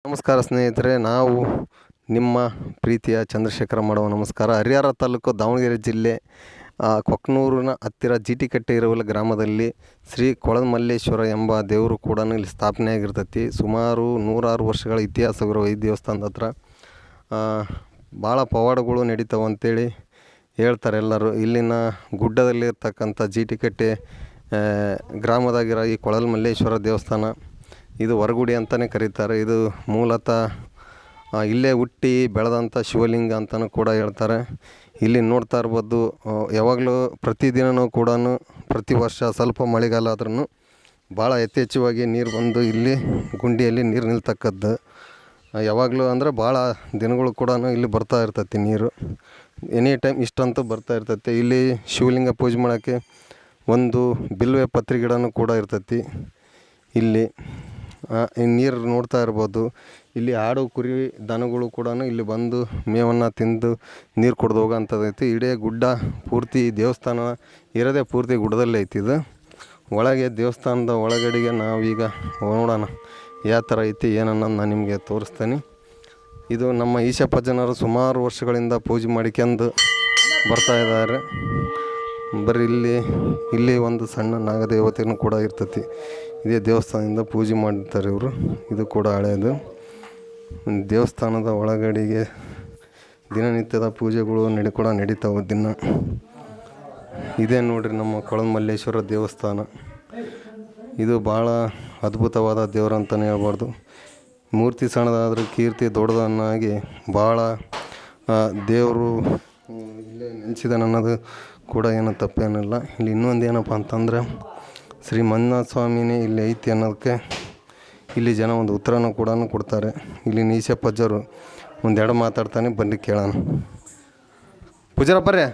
ನಮಸ್ಕಾರ ಸ್ನೇಹಿತರೆ, ನಾವು ನಿಮ್ಮ ಪ್ರೀತಿಯ ಚಂದ್ರಶೇಖರ ಮಾಡುವ ನಮಸ್ಕಾರ. ಹರಿಹರ ತಾಲೂಕು ದಾವಣಗೆರೆ ಜಿಲ್ಲೆ ಕೊಕ್ನೂರಿನ ಹತ್ತಿರ ಜಿಟಿಕಟ್ಟೆ ಇರುವಲ್ಲ ಗ್ರಾಮದಲ್ಲಿ ಶ್ರೀ ಕೊಳದಮಲ್ಲೇಶ್ವರ ಎಂಬ ದೇವರು ಕೂಡ ಇಲ್ಲಿ ಸ್ಥಾಪನೆಯಾಗಿರ್ತೈತಿ. ಸುಮಾರು 106 ವರ್ಷಗಳ ಇತಿಹಾಸವಿರುವ ಈ ದೇವಸ್ಥಾನದ ಹತ್ರ ಭಾಳ ಪವಾಡಗಳು ನಡೀತಾವೆ ಅಂತೇಳಿ ಹೇಳ್ತಾರೆ ಎಲ್ಲರೂ. ಇಲ್ಲಿನ ಗುಡ್ಡದಲ್ಲಿರ್ತಕ್ಕಂಥ ಜಿಟಿಕಟ್ಟೆ ಗ್ರಾಮದಾಗಿರೋ ಈ ಕೊಳದಮಲ್ಲೇಶ್ವರ ದೇವಸ್ಥಾನ ಇದು ಹೊರಗುಡಿ ಅಂತಲೇ ಕರೀತಾರೆ. ಇದು ಮೂಲತಃ ಇಲ್ಲೇ ಹುಟ್ಟಿ ಬೆಳೆದಂಥ ಶಿವಲಿಂಗ ಅಂತಲೂ ಕೂಡ ಹೇಳ್ತಾರೆ. ಇಲ್ಲಿ ನೋಡ್ತಾ ಇರ್ಬೋದು, ಯಾವಾಗಲೂ ಪ್ರತಿದಿನವೂ ಕೂಡ ಪ್ರತಿ ವರ್ಷ ಸ್ವಲ್ಪ ಮಳೆಗಾಲ ಆದ್ರೂ ಭಾಳ ಯಥೇಚ್ಛವಾಗಿ ನೀರು ಬಂದು ಇಲ್ಲಿ ಗುಂಡಿಯಲ್ಲಿ ನೀರು ನಿಲ್ತಕ್ಕದ್ದು. ಯಾವಾಗಲೂ ಅಂದರೆ ಭಾಳ ದಿನಗಳು ಕೂಡ ಇಲ್ಲಿ ಬರ್ತಾ ಇರ್ತೈತಿ ನೀರು. ಎನಿ ಟೈಮ್ ಇಷ್ಟಂತೂ ಬರ್ತಾ ಇರ್ತೈತಿ. ಇಲ್ಲಿ ಶಿವಲಿಂಗ ಪೂಜೆ ಮಾಡೋಕ್ಕೆ ಒಂದು ಬಿಲ್ವೆ ಪತ್ರೆ ಗಿಡನೂ ಕೂಡ ಇರ್ತೈತಿ. ಇಲ್ಲಿ ನೀರು ನೋಡ್ತಾ ಇರ್ಬೋದು. ಇಲ್ಲಿ ಆಡು ಕುರಿ ದನಗಳು ಕೂಡ ಇಲ್ಲಿ ಬಂದು ಮೇವನ್ನು ತಿಂದು ನೀರು ಕುಡ್ದು ಹೋಗೋಂಥದ್ದೈತಿ. ಇಡೀ ಗುಡ್ಡ ಪೂರ್ತಿ ದೇವಸ್ಥಾನ ಇರೋದೇ ಪೂರ್ತಿ ಗುಡ್ಡದಲ್ಲೇ ಐತಿ. ಇದು ಒಳಗೆ ದೇವಸ್ಥಾನದ ಒಳಗಡೆಗೆ ನಾವೀಗ ನೋಡೋಣ ಯಾವ ಥರ ಐತಿ ಏನನ್ನೋದು ನಾನು ನಿಮಗೆ ತೋರಿಸ್ತೇನೆ. ಇದು ನಮ್ಮ ಈಶಪ್ಪ ಜನರು ಸುಮಾರು ವರ್ಷಗಳಿಂದ ಪೂಜೆ ಮಾಡಿಕೊಂಡು ಬರ್ತಾಯಿದ್ದಾರೆ. ಬರೀ ಇಲ್ಲಿ ಒಂದು ಸಣ್ಣ ನಾಗದೇವತೆಯೂ ಕೂಡ ಇರ್ತೈತಿ. ಇದೇ ದೇವಸ್ಥಾನದಿಂದ ಪೂಜೆ ಮಾಡಿರ್ತಾರೆ ಇವರು. ಇದು ಕೂಡ ಹಳೆಯದು. ದೇವಸ್ಥಾನದ ಒಳಗಡೆಗೆ ದಿನನಿತ್ಯದ ಪೂಜೆಗಳು ಕೂಡ ನಡೀತಾವೆ ದಿನ. ಇದೇ ನೋಡ್ರಿ ನಮ್ಮ ಕೊಳದಮಲ್ಲೇಶ್ವರ ದೇವಸ್ಥಾನ. ಇದು ಭಾಳ ಅದ್ಭುತವಾದ ದೇವರು ಅಂತಲೇ ಹೇಳ್ಬಾರ್ದು. ಮೂರ್ತಿ ಸಣ್ಣದಾದರೂ ಕೀರ್ತಿ ದೊಡ್ಡದನ್ನಾಗಿ ಭಾಳ ದೇವರು ಇಲ್ಲೇ ನೆನೆಸಿದಾನೆ ಅನ್ನೋದು ಕೂಡ ಏನೂ ತಪ್ಪೇನಿಲ್ಲ. ಇಲ್ಲಿ ಇನ್ನೊಂದು ಏನಪ್ಪ ಅಂತಂದರೆ ಶ್ರೀ ಮಂಜುನಾಥ ಸ್ವಾಮಿನೇ ಇಲ್ಲಿ ಐತಿ ಅನ್ನೋದಕ್ಕೆ ಇಲ್ಲಿ ಜನ ಒಂದು ಉತ್ತರನೂ ಕೂಡ ಕೊಡ್ತಾರೆ. ಇಲ್ಲಿ ಈಶಪ್ಪಜ್ಜರು ಒಂದೆರಡು ಮಾತಾಡ್ತಾನೆ, ಬನ್ನಿ ಕೇಳೋಣ. ಪೂಜಾರಪ್ಪರೇ,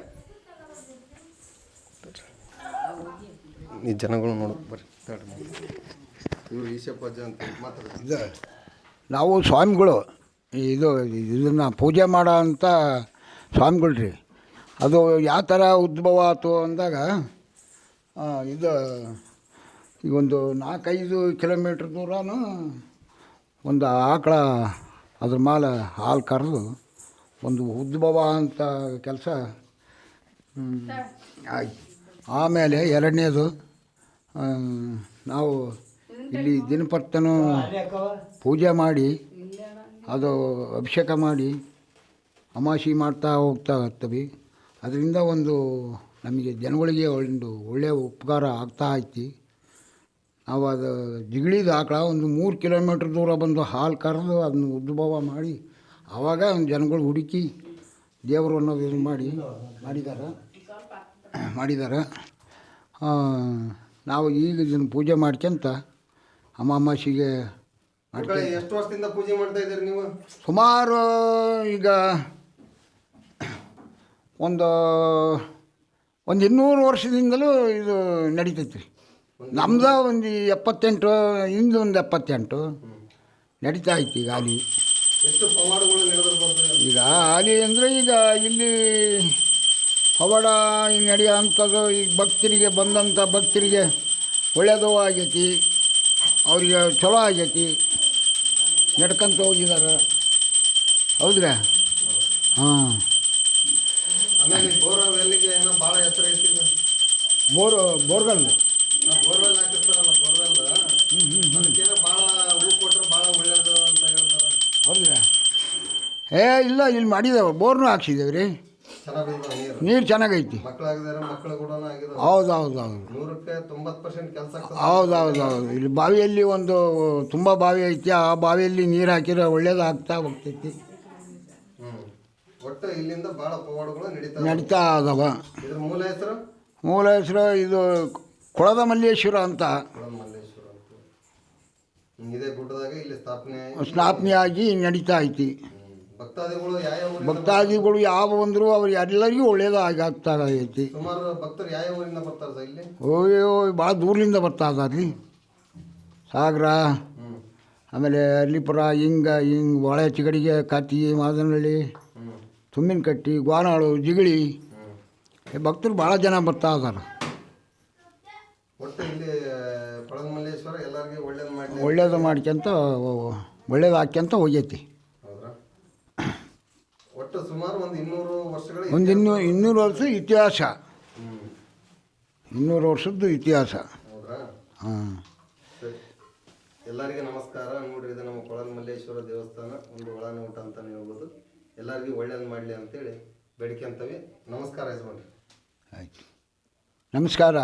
ಈ ಜನಗಳು ನೋಡು ಬರ್ರಿ. ಇವರು ಈಶಪ್ಪಜ್ಜ ಅಂತ ಮಾತಾಡ್ತಾರೆ. ನಾವು ಸ್ವಾಮಿಗಳು ಇದನ್ನು ಪೂಜೆ ಮಾಡೋ ಅಂಥ ಸ್ವಾಮಿಗಳು ರೀ. ಅದು ಯಾವ ಥರ ಉದ್ಭವ ಆಯ್ತು ಅಂದಾಗ ಇದು ಈಗ ಒಂದು 4-5 ಕಿಲೋಮೀಟ್ರ್ ದೂರನೂ ಒಂದು ಆಕಳ ಅದ್ರ ಮೇಲೆ ಹಾಲು ಕರೆದು ಒಂದು ಉದ್ಭವ ಅಂತ ಕೆಲಸ ಆಯ್ತು. ಆಮೇಲೆ ಎರಡನೇದು ನಾವು ಇಲ್ಲಿ ದಿನಪತ್ತನೂ ಪೂಜೆ ಮಾಡಿ ಅದು ಅಭಿಷೇಕ ಮಾಡಿ ಅಮಾವಾಸ್ಯೆ ಮಾಡ್ತಾ ಹೋಗ್ತಾ ಇರ್ತೀವಿ. ಅದರಿಂದ ಒಂದು ನಮಗೆ ಜನಗಳಿಗೆ ಒಂದು ಒಳ್ಳೆಯ ಉಪಕಾರ ಆಗ್ತಾ ಐತಿ. ನಾವು ಅದು ಜಿಗಳಿದ ಆಕಳ ಒಂದು 3 ಕಿಲೋಮೀಟ್ರ್ ದೂರ ಬಂದು ಹಾಲು ಕರೆದು ಅದನ್ನು ಉದ್ಭವ ಮಾಡಿ ಆವಾಗ ಜನಗಳು ಹುಡುಕಿ ದೇವರು ಅನ್ನೋದು ಇದು ಮಾಡಿದ್ದಾರೆ. ನಾವು ಈಗ ಇದನ್ನು ಪೂಜೆ ಮಾಡ್ಕೊಂತ ಅಮಾವಾಸ್ಯೆಗೆ ಎಷ್ಟು ವರ್ಷದಿಂದ ಪೂಜೆ ಮಾಡ್ತಾ ಇದ್ದೀರಿ ನೀವು? ಸುಮಾರು ಈಗ ಒಂದು 200 ವರ್ಷದಿಂದಲೂ ಇದು ನಡೀತೈತಿ ರೀ. ನಮ್ದು ಒಂದು 78 ಹಿಂದೆ ಒಂದು 78 ನಡೀತಾ ಐತಿ. ಈಗ ಹಾಲಿ ಎಷ್ಟು ಪವಾಡಗಳು ಈಗ ಹಾಲಿ ಅಂದರೆ ಈಗ ಇಲ್ಲಿ ಪವಾಡ ನಡೆಯೋ ಅಂಥದ್ದು ಈಗ ಭಕ್ತರಿಗೆ ಬಂದಂಥ ಭಕ್ತರಿಗೆ ಒಳ್ಳೆಯದು ಆಗೈತಿ, ಅವ್ರಿಗೆ ಚಲೋ ಆಗೈತಿ, ನಡ್ಕೊಂತ ಹೋಗಿದ್ದಾರೆ. ಹೌದ್ರಾ? ಹಾಂ. ಆಮೇಲೆ ಬೋರ್ವೆಲ್ಗೆ ಏನೋ ಭಾಳ ಎತ್ತರ ಐತಿ. ಬೋರ್ವೆಲ್ ಹಾಕಿರ್ತಾರಲ್ಲ, ಬೋರ್ವೆಲ್ ಅದಕ್ಕೇನೋ ಭಾಳ ಹೂ ಕೊಟ್ಟರೆ ಭಾಳ ಒಳ್ಳೆಯದು ಅಂತ ಹೇಳ್ತಾರೆ. ಹೌದ್ರಾ? ಇಲ್ಲ, ಇಲ್ಲಿ ಮಾಡಿದ್ದೇವೆ, ಬೋರ್ನೂ ಹಾಕ್ಸಿದ್ದೇವೆ ರೀ. ನೀರು ಚೆನ್ನಾಗೈತಿ. ಹೌದು. 90% ಕೆಲಸ. ಹೌದು. ಇಲ್ಲಿ ಬಾವಿಯಲ್ಲಿ ಒಂದು ತುಂಬ ಬಾವಿ ಐತಿ. ಆ ಬಾವಿಯಲ್ಲಿ ನೀರು ಹಾಕಿದ್ರೆ ಒಳ್ಳೇದು ಆಗ್ತಾ ಹೋಗ್ತೈತಿ. ಒಟ್ಟು ಇಲ್ಲಿಂದ ಭಾಳ ಪವಾಡಗಳು ನಡೀತಾ ಅದಾವ. ಮೂಲ ಹೆಸರು ಇದು ಕೊಳದಮಲ್ಲೇಶ್ವರ ಅಂತ. ಇದೇ ಗುಡ್ಡದಾಗ ಇಲ್ಲಿ ಸ್ಥಾಪನೆಯಾಗಿ ನಡೀತಾ ಐತಿ. ಭಕ್ತಾದಿಗಳು ಯಾವ ಬಂದರೂ ಅವ್ರಿಗೆ ಎಲ್ಲರಿಗೂ ಒಳ್ಳೇದು ಆಗ್ತಾ ಐತಿ. ಓಯ್ಯೋ ಭಾಳ ದೂರದಿಂದ ಬರ್ತಾ ಇದ್ದಾರೆ ರೀ. ಸಾಗರ, ಆಮೇಲೆ ಅಲ್ಲಿಪುರ, ಹಿಂಗೆ ಹೊಳೆ ಚಿಗಡಿಗೆ, ಕಾತಿ, ಮಾದನಹಳ್ಳಿ, ತುಮ್ಮಿನಕಟ್ಟಿ, ಗೋನಾಳು, ಜಿಗಳಿ ಭಕ್ತರು ಭಾಳ ಜನ ಬರ್ತಾ ಇದ್ದಾರೆ. ಒಳ್ಳೇದು ಮಾಡ್ಕೊಂತ ಒಳ್ಳೇದಾಕ್ಯಂತ ಹೋಗೈತಿ. ಹೌದ್ರಾ? ಒಟ್ಟು ಸುಮಾರು ಒಂದು 200 ವರ್ಷಗಳ ಒಂದು 200 ವರ್ಷದ ಇತಿಹಾಸ, ಹ್ಞೂ 200 ವರ್ಷದ್ದು ಇತಿಹಾಸ. ಹೌದ್ರಾ? ಹಾಂ, ಸರಿ. ಎಲ್ಲರಿಗೆ ನಮಸ್ಕಾರ. ನೋಡ್ರಿ, ಇದು ನಮ್ಮ ಕೊಳಲ್ ಮಲ್ಲೇಶ್ವರ ದೇವಸ್ಥಾನ, ಒಂದು ಒಳನೋಟ ಅಂತಲೇ ಹೇಳ್ಬೋದು. ಎಲ್ಲರಿಗೂ ಒಳ್ಳೇದು ಮಾಡಲಿ ಅಂತೇಳಿ ಬೇಡಿಕೆ ಅಂತವಿ. ನಮಸ್ಕಾರ ಯಜಮಾನ್ರಿ. ಆಯ್ತು, ನಮಸ್ಕಾರ.